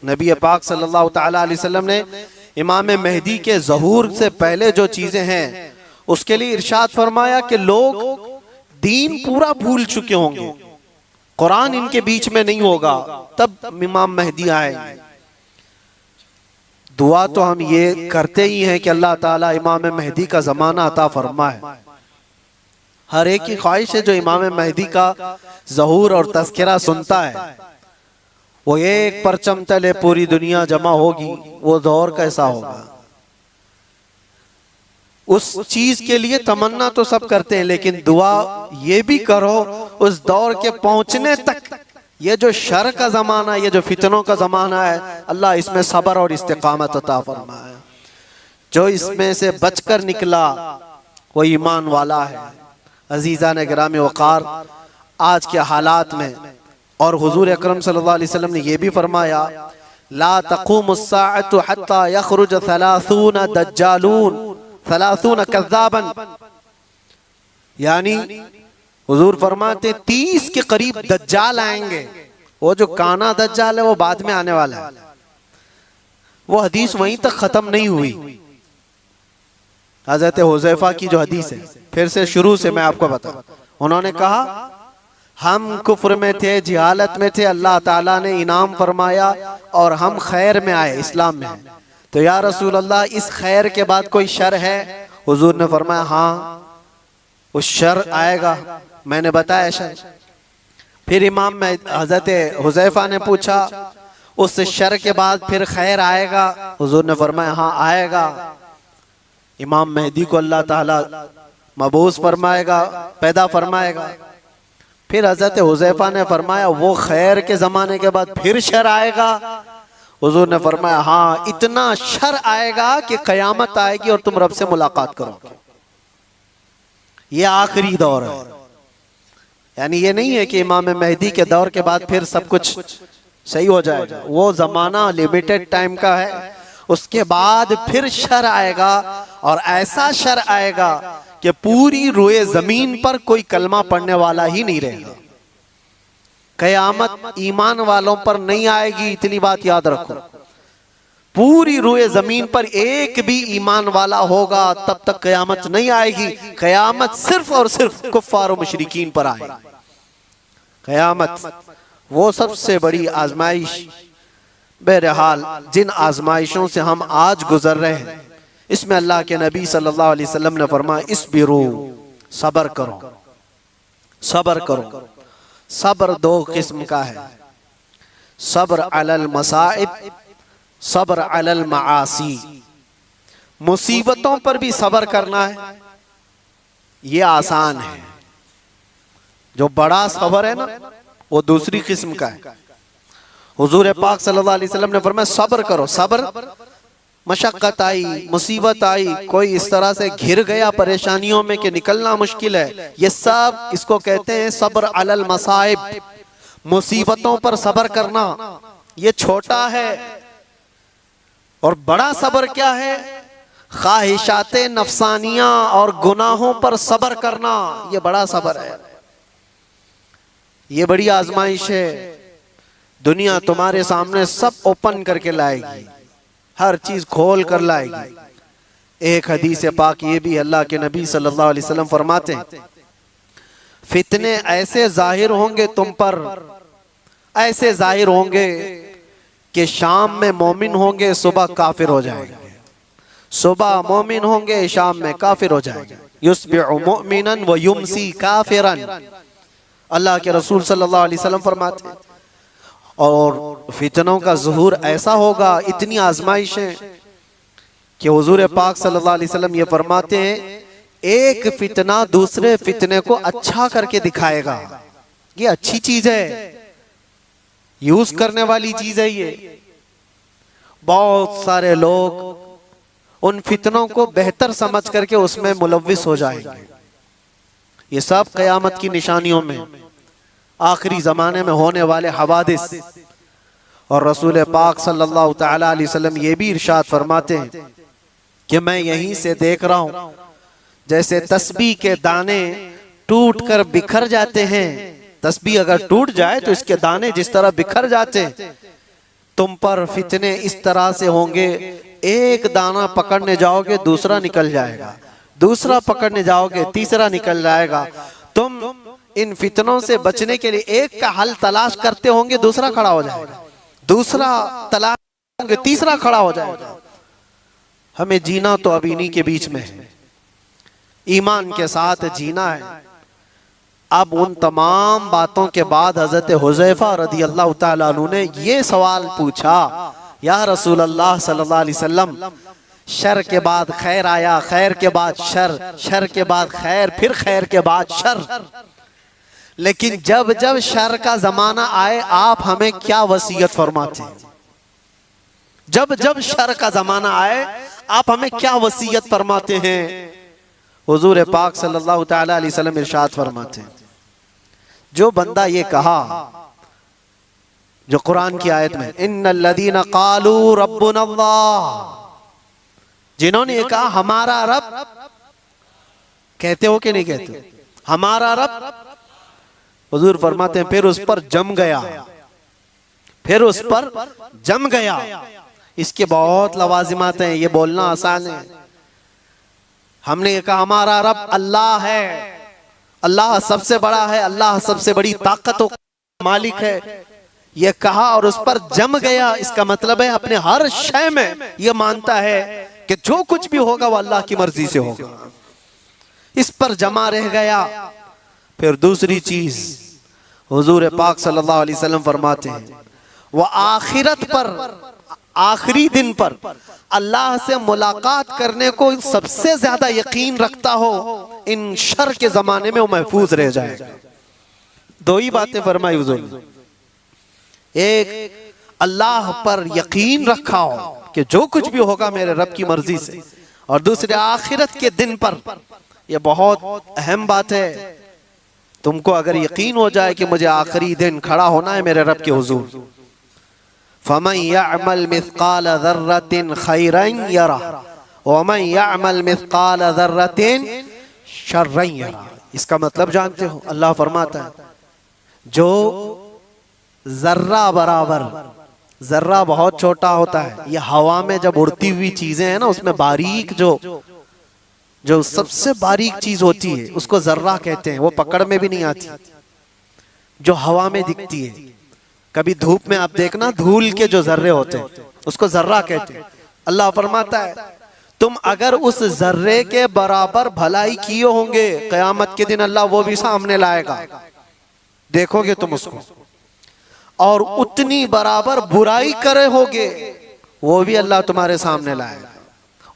नबी पाक सल्लल्लाहु ताला अलैहि वसल्लम ने इमाम मेहदी के ज़हूर से पहले जो चीजें हैं उसके लिए इरशाद फरमाया कि लोग दीन पूरा भूल चुके होंगे, कुरान इनके बीच में नहीं होगा, तब इमाम मेहदी आए। दुआ तो हम ये करते ही हैं कि अल्लाह ताला इमाम मेहदी का जमाना अता फरमाए। हर एक की ख्वाहिश है जो इमाम मेहदी का ज़हूर और तज़किरा सुनता है, वो एक परचम तले पूरी दुनिया जमा होगी, वो दौर कैसा होगा। उस चीज के लिए तमन्ना तो सब करते हैं, लेकिन दुआ ये भी करो उस दौर के पहुंचने तक। ये जो शर का जमाना, ये जो फितनों का जमाना है, अल्लाह इसमें सब्र और इस्तिकामत अता फरमाए। जो इसमें से बचकर निकला वो ईमान वाला है। अजीजा ने गिरामी वकार, आज के हालात में और हुजूर अकरम सल्लल्लाहु अलैहि वसल्लम ने यह भी फरमाया, ला तक़ूमुस्साअतु हत्ता यख़रुज 30 दज्जालून 30 कज़्ज़ाबन, यानी हुजूर फरमाते 30 के करीब दज्जाल आएंगे। वो जो काना दज्जाल है वो बाद में आने वाला है। वो हदीस वहीं तक खत्म नहीं हुई। हज़रत हुज़ैफा की जो हदीस है, फिर से शुरू से मैं आपको बताऊं। उन्होंने कहा हम कुफ्र में थे, जिहालत में थे, अल्लाह ताला ने इनाम फरमाया और हम खैर में आए, इस्लाम में आए। तो या रसूल अल्लाह, इस खैर के बाद कोई शर है? हुजूर ने फरमाया हाँ, उस शर आएगा। मैंने बताया शर। फिर इमाम में हजरत हुज़ैफा ने पूछा उस शर के बाद फिर खैर आएगा? हुजूर ने फरमाया हाँ आएगा। इमाम मेहदी को अल्लाह ताला मबूस फरमाएगा, पैदा फरमाएगा। फिर हजरत हुज़ैफा ने फरमाया वो खैर के जमाने के बाद फिर शर आएगा? हुजूर ने फरमाया हाँ, इतना शर आएगा कि कयामत आएगी और तुम रब से मुलाकात करोगे। ये आखिरी दौर है। यानी ये नहीं है कि इमाम मेहदी के दौर के बाद फिर सब कुछ सही हो जाएगा। वो जमाना लिमिटेड टाइम का है, उसके बाद फिर शर आएगा और ऐसा शर आएगा कि पूरी रोए जमीन पर कोई कलमा पढ़ने वाला ही नहीं रहेगा। कयामत ईमान वालों पर नहीं आएगी, इतनी बात याद रखो। पूरी रोए जमीन पर एक भी ईमान वाला होगा तब तक कयामत नहीं आएगी। कयामत सिर्फ और सिर्फ कुफ्फार और मुशरिकीन पर आएगी। कयामत वो सबसे बड़ी आजमाइश। बहरहाल जिन आजमाइशों से हम आज गुजर रहे हैं, इसमें अल्लाह के नबी सल्लल्लाहु अलैहि वसल्लम ने फरमाया इस्बिरू, सब्र करो, सब्र करो। सब्र दो किस्म का है, सब्र अलल मसाइब, सब्र अलल मासी। मुसीबतों पर भी सब्र करना है, ये आसान है। जो बड़ा सब्र है ना, वो दूसरी किस्म का है। हुजूर पाक सल्लल्लाहु अलैहि वसल्लम ने फरमाया सब्र करो। सब्र, मशक्कत आई, मुसीबत आई, कोई इस तरह से घिर गया परेशानियों में कि निकलना मुश्किल है, ये सब इसको कहते हैं सब्र अलल मसाइब। मुसीबतों पर सब्र करना ये छोटा है। और बड़ा सब्र क्या है? ख्वाहिशाते नफसानियां और गुनाहों पर सब्र करना, ये बड़ा सब्र है। ये बड़ी आजमाइश है। दुनिया तुम्हारे सामने सब ओपन करके लाएगी, हर चीज खोल कर लाएगी। एक हदीस पाक ये भी, अल्लाह के नबी सल्लल्लाहु अलैहि वसल्लम फरमाते हैं फितने ऐसे जाहिर होंगे तुम पर, ऐसे जाहिर होंगे कि शाम में मोमिन होंगे, सुबह काफिर हो जाएंगे। सुबह मोमिन होंगे, शाम में काफिर हो जाएंगे। युस्बिहु मुमिनन व युमसी काफिरन, अल्लाह के रसूल सल्लल्लाहु अलैहि वसल्लम फरमाते हैं। और फितनों का ज़ुहूर ऐसा होगा, इतनी आजमाइशें कि हुजूर पाक सल्लल्लाहु अलैहि वसल्लम ये फरमाते हैं एक फितना दूसरे फितने को अच्छा करके दिखाएगा। ये अच्छी चीज है, यूज करने वाली चीज है। ये बहुत सारे लोग उन फितनों को बेहतर समझ करके उसमें मुलव्विस हो जाएंगे। ये सब कयामत की निशानियों में, आखिरी जमाने में होने वाले हवादिस। और रसूल पाक सल्लल्लाहु ताला अलैहि वसल्लम ये भी इरशाद फरमाते हैं कि मैं यहीं से देख रहा हूं जैसे तस्बीह के दाने टूट कर बिखर जाते हैं। तस्बीह अगर टूट जाए तो इसके दाने जिस तरह बिखर जाते हैं, तुम पर फितने इस तरह से होंगे, एक दाना पकड़ने जाओगे दूसरा निकल जाएगा, दूसरा पकड़ने जाओगे तीसरा निकल जाएगा। तुम इन फितनों से बचने के लिए एक का हल तलाश करते होंगे, दूसरा खड़ा हो जाएगा, दूसरा तलाश होंगे, तीसरा खड़ा हो जाएगा। हमें जीना तो अब इन्हीं के बीच में है, ईमान के साथ जीना है। अब उन तमाम बातों के बाद हजरत हुज़ैफा रदी अल्लाह ताला अन्हु ने ये सवाल पूछा, या रसूल अल्लाह सल्लल्लाहु अलैहि वसल्लम, शर के बाद खैर आया, खैर के बाद शर, शर के बाद खैर, फिर खैर के बाद शर, लेकिन जब जब शर का जमाना आए आप हमें क्या वसीयत फरमाते हैं? जब जब शर का जमाना आए आप हमें क्या वसीयत फरमाते हैं? हुजूर पाक सल्लल्लाहु तआला अलैहि वसल्लम इरशाद फरमाते हैं, जो बंदा ये कहा, जो कुरान की आयत में इन्नल्लज़ीना क़ालू रब्बुनल्लाह, जिन्होंने ये कहा हमारा रब, कहते हो कि नहीं कहते हमारा रब? हुजूर फरमाते हैं फिर उस पर जम गया, फिर उस पर जम गया। इसके बहुत लवाजिमात हैं, ये बोलना आसान है। हमने ये कहा हमारा रब अल्लाह है, अल्लाह सबसे बड़ा है, अल्लाह सबसे बड़ी ताकतों का मालिक है, ये कहा और उस पर जम गया। इसका मतलब है अपने हर शय में ये मानता है कि जो कुछ भी होगा वो अल्लाह की मर्जी से होगा, इस पर जमा रह गया। फिर दूसरी चीज हुजूर पाक सल्लल्लाहु अलैहि वसल्लम फरमाते हैं, वो आखिरत पर, आखिरी दिन पर अल्लाह से मुलाकात करने को सबसे ज्यादा यकीन रखता हो, इन शर के जमाने में वो महफूज रह जाएगा। दो ही बातें फरमाई हुजूर ने, एक अल्लाह पर यकीन रखा हो कि जो कुछ भी होगा मेरे रब की मर्जी से, और दूसरे आखिरत के दिन पर। यह बहुत अहम बात है। तुमको अगर यकीन हो जाए कि मुझे आखिरी दिन खड़ा होना है मेरे रब के हुजूर, फमन यअमल मिस्काल ज़र्रतिन खैरन यरा व मन यअमल मिस्काल ज़र्रतिन शर्रन यरा। इसका मतलब जानते हो, अल्लाह फरमाता है जो जर्रा बराबर, जर्रा बहुत छोटा होता है, ये हवा में जब उड़ती हुई चीजें हैं ना, उसमें बारीक जो सबसे बारीक चीज होती है उसको जर्रा कहते हैं, वो पकड़ में भी नहीं आती, जो हवा में दिखती है। कभी धूप में आप देखना धूल के जो जर्रे होते हैं उसको जर्रा कहते हैं। अल्लाह फरमाता है तुम अगर उस जर्रे के बराबर भलाई किए होंगे, कयामत के दिन अल्लाह वो भी सामने लाएगा, देखोगे तुम उसको, और उतनी बराबर बुराई करे होगे वो भी अल्लाह तुम्हारे सामने लाएगा।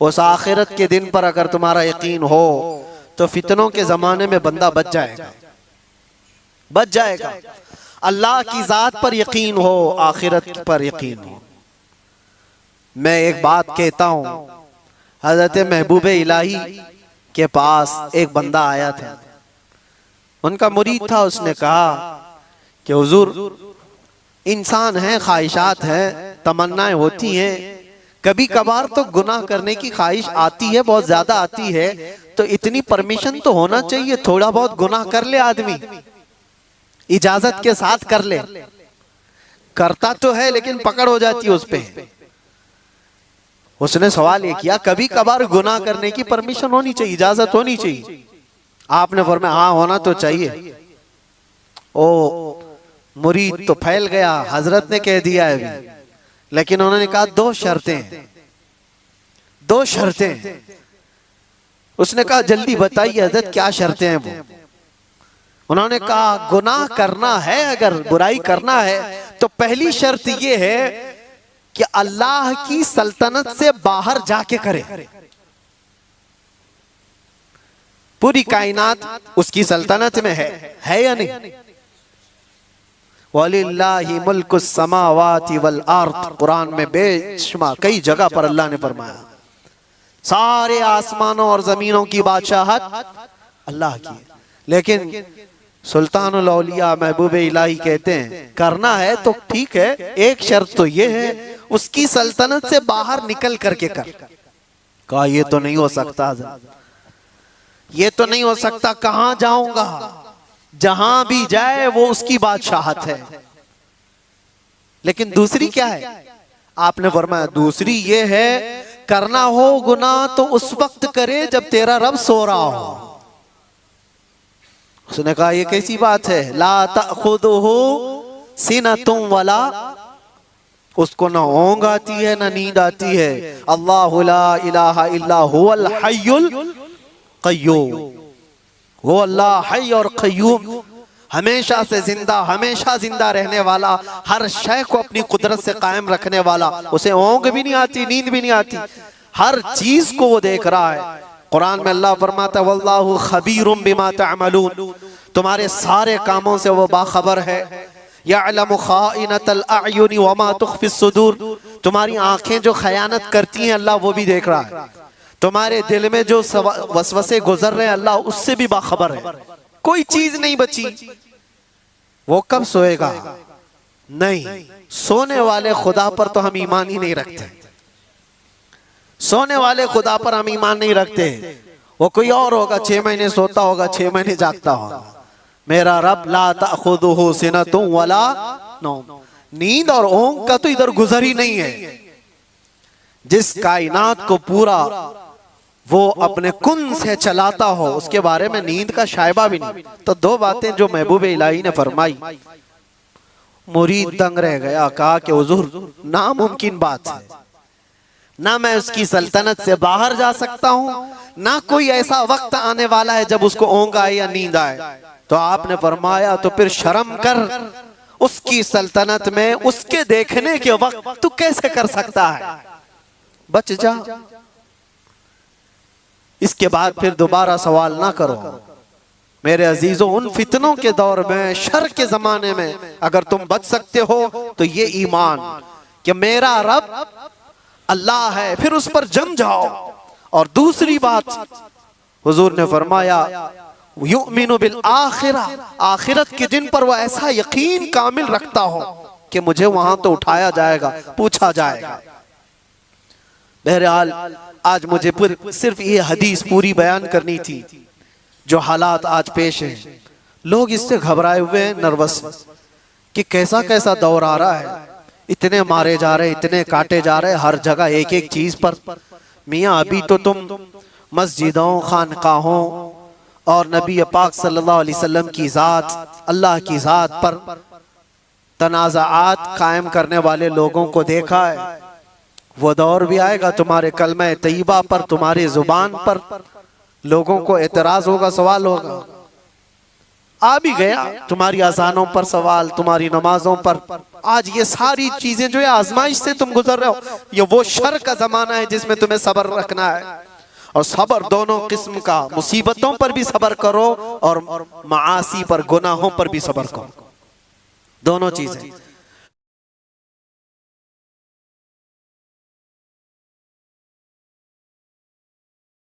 उस आखिरत के दिन पर अगर तुम्हारा यकीन हो तो फितनों के जमाने में बंदा बच जाएगा, बच जाएगा। अल्लाह की जात पर यकीन हो, आखिरत पर यकीन हो। मैं एक बात कहता हूं, हजरत महबूब इलाही के पास एक बंदा आया था, उनका मुरीद था। उसने कहा कि हुजूर इंसान है, ख्वाहिशात हैं, तमन्नाएं होती हैं, कभी कभार तो गुनाह करने की ख्वाहिश आती है, बहुत ज्यादा आती है, तो इतनी परमिशन तो होना चाहिए, थोड़ा बहुत गुनाह कर ले आदमी, इजाजत के साथ कर ले। करता तो है लेकिन पकड़ हो जाती है उस पे। उसने सवाल ये किया, कभी कभार गुनाह करने की परमिशन होनी चाहिए, इजाजत होनी चाहिए? आपने फरमाया हाँ होना तो चाहिए। ओ मुरीद तो फैल गया, हजरत ने कह दिया है अभी, लेकिन उन्होंने कहा दो शर्तें, दो शर्तें। उसने कहा जल्दी बताइए हजरत क्या शर्तें हैं वो? उन्होंने कहा गुनाह करना है, अगर बुराई करना है तो पहली शर्त ये है कि अल्लाह की सल्तनत से बाहर जाके करे। पूरी कायनात उसकी सल्तनत में है या नहीं? वलिल्लाहि मुल्कुस समावाति वल अर्द, कुरान में बेशुमार कई जगह पर अल्लाह ने फरमाया सारे आसमानों और जमीनों की बादशाहत अल्लाह की। लेकिन सुल्तानुल औलिया महबूब इलाही कहते हैं करना है तो ठीक है, एक शर्त तो ये है उसकी सल्तनत से बाहर निकल करके कर। कहा ये तो नहीं हो सकता, ये तो नहीं हो सकता, कहां जाऊंगा? जहां भी जाए वो उसकी बादशाहत है। लेकिन दूसरी क्या है? आपने फरमाया दूसरी ये है, करना हो गुनाह तो उस वक्त करे जब तेरा रब सो रहा हो। उसने कहा ये कैसी बात है, ला तअखुदुहु सिनतुम वला, उसको ना ऊंघ आती है ना नींद आती है। अल्लाहु ला इलाहा इल्ला हुवल हय्युल क़य्यूम, वो अल्लाह हय और क़य्यूम, हमेशा से जिंदा, हमेशा जिंदा रहने वाला, हर शय को अपनी कुदरत से कायम रखने वाला। उसे ऊंघ भी नहीं आती, नींद भी नहीं आती, हर चीज को वो देख रहा है। कुरान में अल्लाह फरमाता है वल्लाहु खबीरुम बिमा तअमलून, तुम्हारे सारे कामों से वो बाखबर है। यअलमु खाइनतल अयुनि वमा तुख्फिस सुदूर, तुम्हारी आंखें जो खयानत करती हैं अल्लाह वो भी देख रहा है। तुम्हारे दिल में जो वसवसे गुजर रहे हैं अल्लाह उससे भी बाखबर है। कोई चीज नहीं बची। वो कब सोएगा? नहीं, सोने वाले खुदा पर तो हम ईमान ही नहीं रखते। सोने वाले खुदा पर हम ईमान नहीं रखते। वो कोई और होगा, 6 महीने सोता होगा, 6 महीने जागता होगा। मेरा रब ला तअखुदुहु सिनतुम वला नौम, नींद और ऊंघ का तो इधर गुजर ही नहीं है। जिस कायनात को पूरा वो अपने कुन से चलाता हो उसके बारे में नींद का शायबा भी नहीं। तो दो बातें जो महबूब इलाही ने फरमाई, मुरीद दंग रह गया। कहा कि हुजूर नामुमकिन बात है, ना मैं उसकी सल्तनत से बाहर जा सकता हूं, ना कोई ऐसा वक्त आने वाला है जब उसको ऊंघ आए या नींद आए। तो आपने फरमाया तो फिर शर्म कर, उसकी सल्तनत में उसके देखने के वक्त तू कैसे कर सकता है, बच जा। इसके बाद फिर दोबारा सवाल ना करो। मेरे अजीजों, उन फितनों के दौर में, शर के जमाने में अगर तुम बच सकते हो तो ये ईमान कि मेरा रब अल्लाह है, फिर उस पर जम जाओ। और दूसरी बात हुजूर ने फरमाया युमिनु बिल आखिरा, आखिरत के दिन पर वो ऐसा यकीन कामिल रखता हो कि मुझे वहां तो उठाया जाएगा, पूछा जाएगा। बहरहाल आज मुझे सिर्फ ये हदीस पूरी बयान करनी थी। जो हालात आज पेश हैं, लोग इससे घबराए हुए हैं, नर्वस कि कैसा कैसा दौर आ रहा है, इतने मारे जा रहे, इतने काटे जा रहे, हर जगह एक एक चीज पर। मियाँ अभी तो तुम मस्जिदों, खानकाहों और नबी पाक सल्लल्लाहु अलैहि वसल्लम की जात, अल्लाह की जात पर तनाज़ात कायम करने वाले लोगों को देखा है। वो दौर भी आएगा तुम्हारे कलमे तैयबा पर, तुम्हारी जुबान पर लोगों को एतराज होगा, सवाल होगा। आ भी गया तुम्हारी अजानों पर सवाल, तुम्हारी नमाजों पर। आज ये सारी चीजें जो है आजमाइश से तुम गुजर रहे हो। ये वो शर का जमाना है जिसमें तुम्हें सब्र रखना है। और सब्र दोनों किस्म का, मुसीबतों पर भी सब्र करो और मासी पर, गुनाहों पर भी सब्र करो, दोनों चीजें।